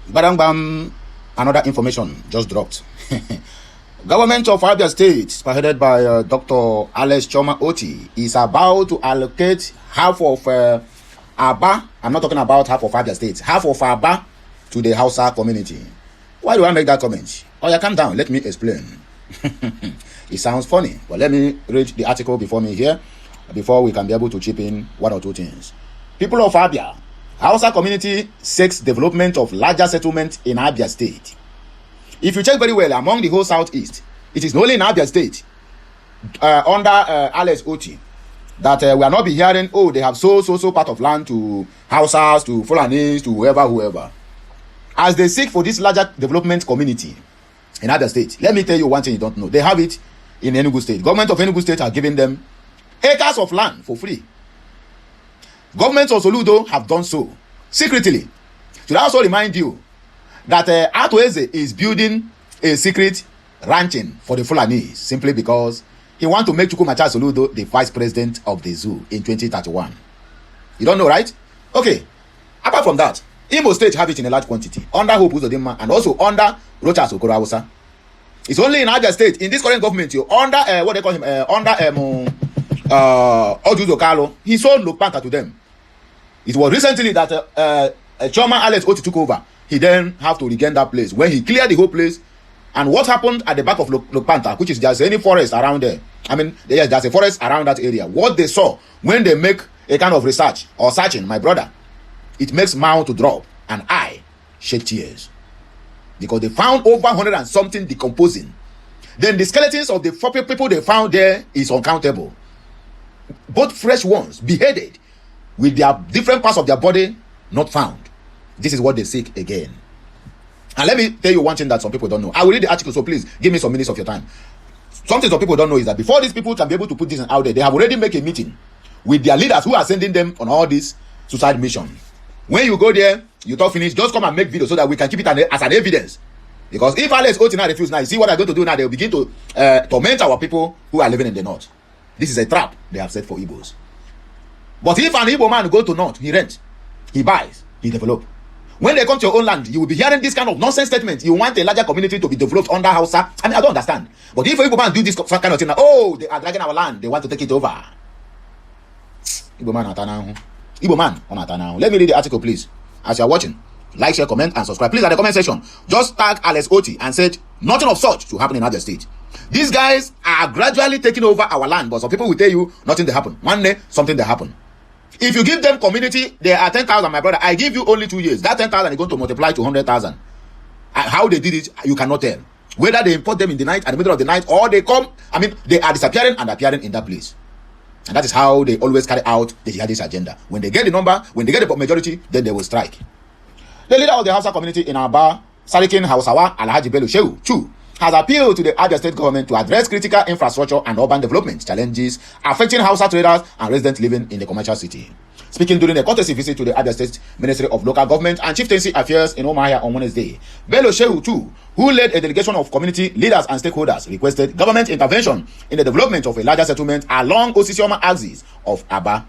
Badang bam, another information just dropped. Government of Abia State, spearheaded by Dr. Osisioma Ngwa, is about to allocate half of Aba. I'm not talking about half of Abia State, half of Aba to the Hausa community. Why do I make that comment? Oh, yeah, calm down. Let me explain. It sounds funny, but let me read the article before me here, before we can be able to chip in one or two things. People of Abia, Hausa community seeks development of larger settlement in Abia State. If you check very well, among the whole southeast, it is only in Abia State, under Alex Oti, that we are not be hearing, oh, they have so part of land to Hausas, to Fulanis, to whoever. As they seek for this larger development community in Abia State, let me tell you one thing you don't know. They have it in Enugu State. Government of Enugu State are giving them acres of land for free. Government of Soludo have done so secretly. Should I also remind you that Atueze is building a secret ranching for the Fulanis simply because he wants to make Chukwumacha Soludo the vice president of the zoo in 2031. You don't know, right? Okay. Apart from that, Imo State have it in a large quantity under Hope Uzodinma and also under Rochas Okorohausa. It's only in Abia State, in this current government, you under what they call him, under Ojuzo Kalo, he sold Lokpanta to them. It was recently that Choma Alex Oti took over. He then have to regain that place when he cleared the whole place. And what happened at the back of Lokpanta, which is there's any forest around there. I mean, yes, there's a forest around that area. What they saw when they make a kind of research or searching, my brother, it makes mouth to drop and I shed tears. Because they found over 100 and something decomposing. Then the skeletons of the 4 people they found there is uncountable. Both fresh ones, beheaded, with their different parts of their body not found. This is what they seek again. And let me tell you one thing that some people don't know. I will read the article, so please give me some minutes of your time. Something some people don't know is that before these people can be able to put this out there, they have already made a meeting with their leaders who are sending them on all this suicide mission. When you go there, you talk finish, just come and make video so that we can keep it as an evidence. Because if Alex Oti now refuse now, you see what they're going to do now, they will begin to torment our people who are living in the north. This is a trap they have set for Igbos. But if an Igbo man go to north, he rents, he buys, he develops. When they come to your own land, you will be hearing this kind of nonsense statement. You want a larger community to be developed under Hausa. I mean, I don't understand. But if Igbo man do this kind of thing, now, oh, they are dragging our land, they want to take it over. Igbo man on Atanahu. Igbo man on Atanahu. Let me read the article, please. As you are watching, like, share, comment, and subscribe. Please, at the comment section, just tag Alex Oti and said nothing of such to happen in Abia State. These guys are gradually taking over our land, but some people will tell you nothing they happen. One day, something they happen. If you give them community, they are 10,000, my brother. I give you only 2 years. That 10,000 is going to multiply to 100,000. How they did it, you cannot tell. Whether they import them in the night, at the middle of the night, or they come, I mean, they are disappearing and appearing in that place. And that is how they always carry out the jihadist agenda. When they get the number, when they get the majority, then they will strike. The leader of the Hausa community in Aba, Sarikin Hausawa Alhaji Bello Shehu Chu, has appealed to the Abia State Government to address critical infrastructure and urban development challenges affecting Hausa traders and residents living in the commercial city. Speaking during a courtesy visit to the Abia State Ministry of Local Government and Chieftaincy Affairs in Umuahia on Wednesday, Bello Shehu Chu, who led a delegation of community leaders and stakeholders, requested government intervention in the development of a larger settlement along Osisioma axis of Aba.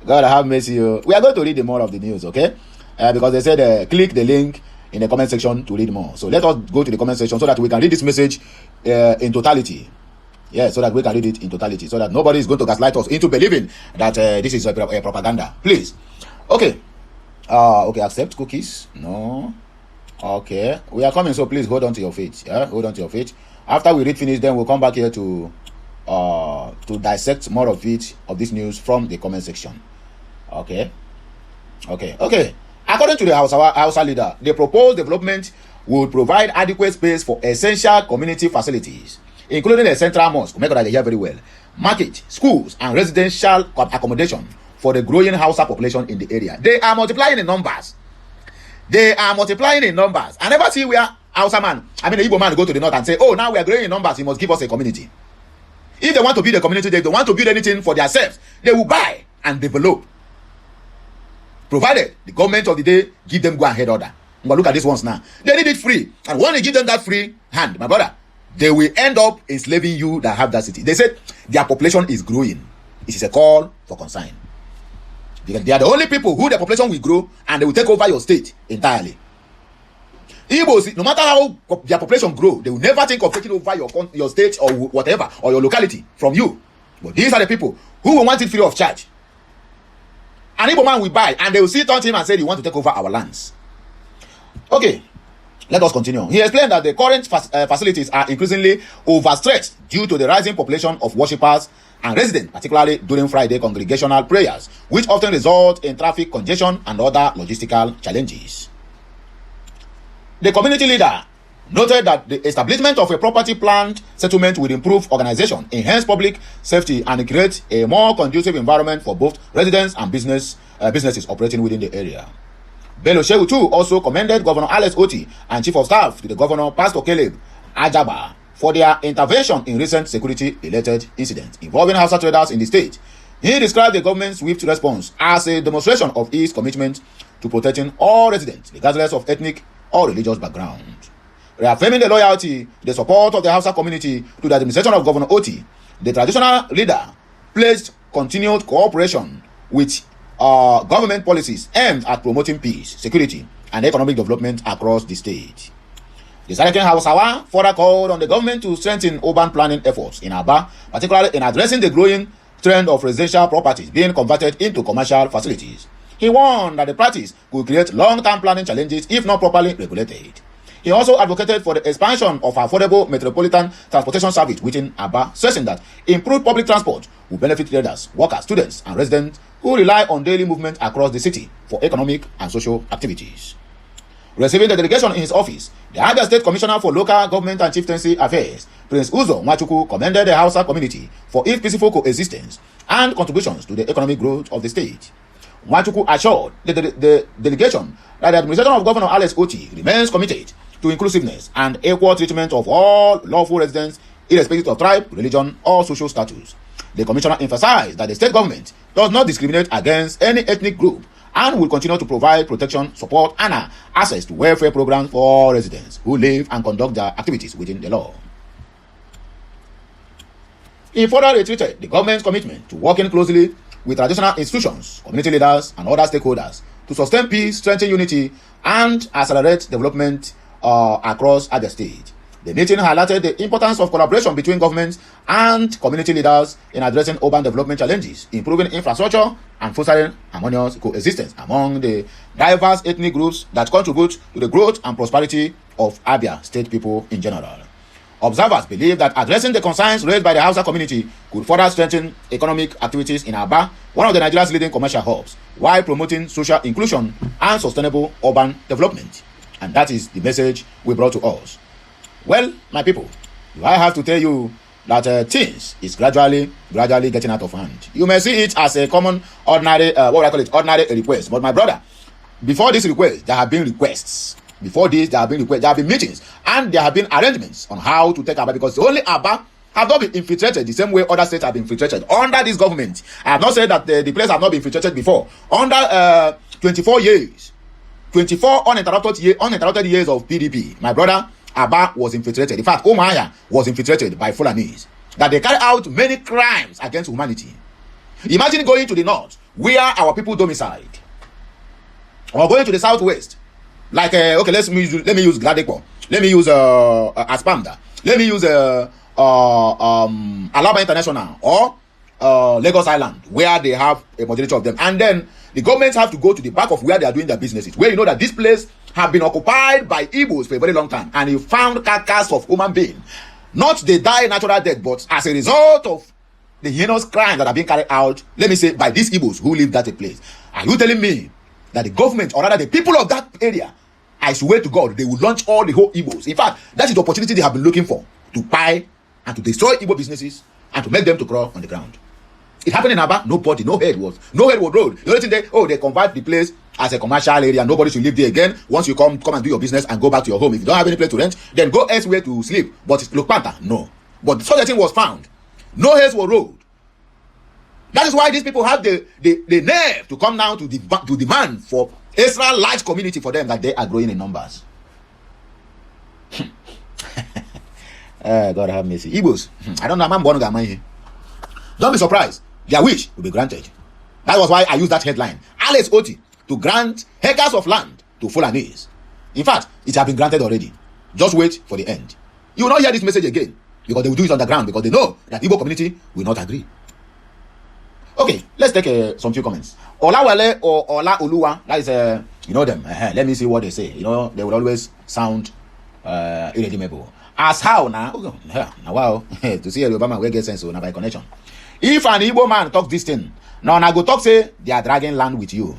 God have mercy. We are going to read the more of the news, okay? Because they said click the link in the comment section to read more. So let us go to the comment section so that we can read this message in totality. Yeah, so that we can read it in totality, so that nobody is going to gaslight us into believing that this is a propaganda. Please. Okay. Okay, accept cookies. No. Okay. We are coming, so please hold on to your faith. Yeah, hold on to your faith. After we read finish, then we'll come back here to dissect more of it, of this news from the comment section. Okay. Okay. According to the Hausa leader, the proposed development would provide adequate space for essential community facilities, including a central mosque, make sure that they hear very well, market, schools, and residential accommodation for the growing Hausa population in the area. They are multiplying in numbers. I never see where Hausa man, I mean the Igbo man, go to the north and say, oh, now we are growing in numbers, he must give us a community. If they want to build a community, they don't want to build anything for themselves, they will buy and develop, provided the government of the day give them go ahead order. But look at these ones now. They need it free. And when they give them that free hand, my brother, they will end up enslaving you that have that city. They said their population is growing. It is a call for concern. Because they are the only people who the population will grow and they will take over your state entirely. Igbos, no matter how their population grow, they will never think of taking over your state or whatever, or your locality from you. But these are the people who will want it free of charge. An Igbo man will buy and they will sit on him and say, you want to take over our lands. Okay, let us continue. He explained that the current facilities are increasingly overstretched due to the rising population of worshippers and residents, particularly during Friday congregational prayers, which often result in traffic congestion and other logistical challenges. The community leader noted that the establishment of a property planned settlement will improve organization, enhance public safety, and create a more conducive environment for both residents and businesses operating within the area. Bello Shehu too also commended Governor Alex Oti and Chief of Staff to the Governor Pastor Caleb Ajaba for their intervention in recent security-related incidents involving Hausa traders in the state. He described the government's swift response as a demonstration of its commitment to protecting all residents, regardless of ethnic or religious background. Reaffirming the loyalty, the support of the Hausa community to the administration of Governor Oti, the traditional leader pledged continued cooperation with government policies aimed at promoting peace, security, and economic development across the state. The Sarkin Hausawa further called on the government to strengthen urban planning efforts in Aba, particularly in addressing the growing trend of residential properties being converted into commercial facilities. He warned that the practice could create long-term planning challenges if not properly regulated. He also advocated for the expansion of affordable metropolitan transportation service within Aba, stressing that improved public transport will benefit traders, workers, students, and residents who rely on daily movement across the city for economic and social activities. Receiving the delegation in his office, the Abia State Commissioner for Local Government and Chieftaincy Affairs, Prince Uzo Nwachukwu, commended the Hausa community for its peaceful coexistence and contributions to the economic growth of the state. Nwachukwu assured the delegation that the administration of Governor Alex Oti remains committed to inclusiveness and equal treatment of all lawful residents, irrespective of tribe, religion, or social status. The commissioner emphasized that the state government does not discriminate against any ethnic group and will continue to provide protection, support, and access to welfare programs for residents who live and conduct their activities within the law. He further reiterated the government's commitment to working closely with traditional institutions, community leaders, and other stakeholders to sustain peace, strengthen unity, and accelerate development across Abia State. The meeting highlighted the importance of collaboration between governments and community leaders in addressing urban development challenges, improving infrastructure, and fostering harmonious coexistence among the diverse ethnic groups that contribute to the growth and prosperity of Abia State people in general. Observers believe that addressing the concerns raised by the Hausa community could further strengthen economic activities in Aba, one of Nigeria's leading commercial hubs, while promoting social inclusion and sustainable urban development. And that is the message we brought to us. Well, my people, I have to tell you that things is gradually getting out of hand. You may see it as a common, ordinary, ordinary request. But my brother, before this request, there have been requests. Before this, there have been meetings, and there have been arrangements on how to take Aba, because only Aba have not been infiltrated the same way other states have been infiltrated under this government. I have not said that the place have not been infiltrated before. Under 24 uninterrupted years of PDP, my brother, Aba was infiltrated. In fact, Umu-Aba was infiltrated by FULANIs. That they carry out many crimes against humanity. Imagine going to the north, where our people domiciled, or going to the southwest. Like, okay, let me use Gladekpo. Let me use Aspamda. Let me use Alaba International or Lagos Island, where they have a majority of them. And then the governments have to go to the back of where they are doing their businesses, where you know that this place have been occupied by Igbos for a very long time, and you found carcass of human being. Not they die natural death, but as a result of the heinous crimes that are being carried out, let me say, by these Igbos who live that place. Are you telling me that the government, or rather the people of that area, I swear to God, they will launch all the whole Igbos? In fact, that is the opportunity they have been looking for, to buy and to destroy Igbo businesses and to make them to crawl on the ground. It happened in Aba. No head was road. The only thing they convert the place as a commercial area. Nobody should live there again. Once you come and do your business and go back to your home. If you don't have any place to rent, then go elsewhere to sleep. But look, Panther, no. But such a thing was found. No heads were rolled. That is why these people have the nerve to come down to demand for extra large community for them, that they are growing in numbers. God have mercy. Igbos, I don't know. I'm born. Don't be surprised. Their wish will be granted. That was why I used that headline. Alex Oti to grant acres of land to Fulanis. In fact, it has been granted already. Just wait for the end. You will not hear this message again because they will do it on the ground because they know that Igbo community will not agree. Okay, let's take some few comments. Olawale or Ola Oluwa, that is, you know them. Let me see what they say. You know, they will always sound irredeemable. As how now? Now, wow, to see a Obama will get sense now by connection. If an Igbo man talk this thing, now I go talk say they are dragging land with you.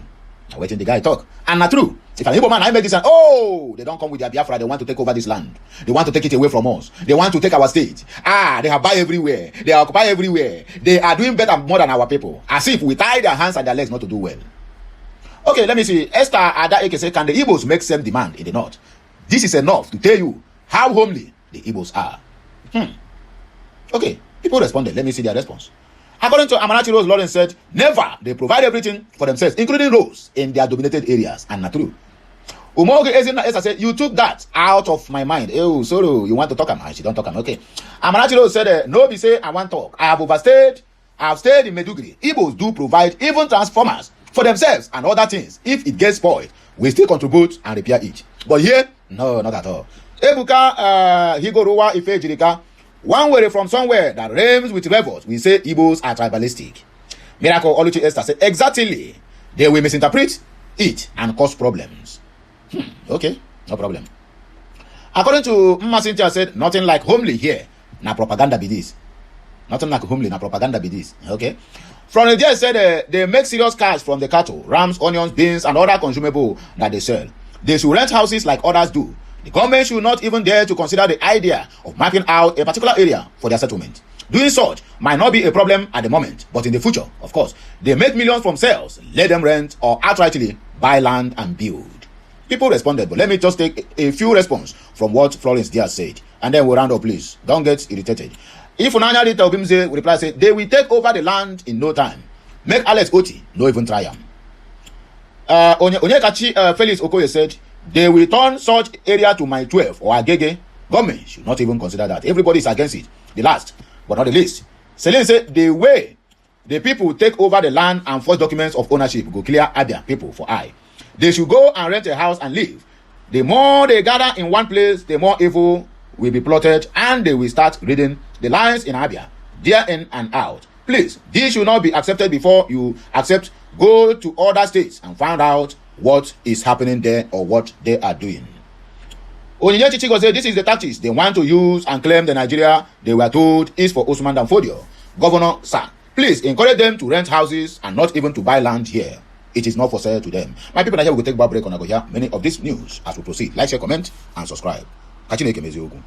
Now waiting the guy talk. And not true. If an Igbo man I make this and oh, they don't come with their Biafra, they want to take over this land. They want to take it away from us. They want to take our state. They have buy everywhere. They occupy everywhere. They are doing better more than our people. As if we tie their hands and their legs not to do well. Okay, let me see. Esther Ada Eke say, can the Igbos make same demand in the north? This is enough to tell you how homely the Igbos are. Okay, people responded. Let me see their response. According to Amanachi Rose, Lawrence said, never. They provide everything for themselves, including roads in their dominated areas. And not true. Umoge Ezina said, you took that out of my mind. Oh, sorry, you want to talk? She don't talk. Okay. Amanachi Rose said, no, be say, I want to talk. I have overstayed. I have stayed in Meduguri. Igbos do provide even transformers for themselves and other things. If it gets spoiled, we still contribute and repair it. But here, no, not at all. Ebuka Higorowa Ife Jirika, one way from somewhere that rhymes with rebels, we say Igbos are tribalistic. Miracle Oluchi Esther said, exactly. They will misinterpret it and cause problems. Okay, no problem. According to Mma Cynthia said, nothing like homely here. Na propaganda be this. Nothing like homely, na propaganda be this. Okay. From the day said they make serious cash from the cattle, rams, onions, beans, and other consumable that they sell. They should rent houses like others do. The government should not even dare to consider the idea of mapping out a particular area for their settlement. Doing such might not be a problem at the moment, but in the future, of course, they make millions from sales. Let them rent or outrightly buy land and build. People responded, but let me just take a few response from what Florence Diaz said, and then we'll round up, please. Don't get irritated. If Unanya Rita Obimze will reply, say, they will take over the land in no time. Make Alex Oti no even try them. Onyekachi Felix Okoye said, they will turn such area to my 12 or Agege. Government should not even consider that. Everybody is against it. The last, but not the least. Celine said, the way the people take over the land and forge documents of ownership go clear Abia people for eye. They should go and rent a house and live. The more they gather in one place, the more evil will be plotted, and they will start reading the lines in Abia, there in and out. Please, this should not be accepted before you accept. Go to other states and find out what is happening there or what they are doing. Onyinyechi Chigo said this is the tactics they want to use and claim the Nigeria they were told is for Usman Danfodio. Governor, sir, please encourage them to rent houses and not even to buy land here. It is not for sale to them. My people, here we will take a break on. I go hear many of this news as we proceed. Like, share, comment, and subscribe. Catch you next time.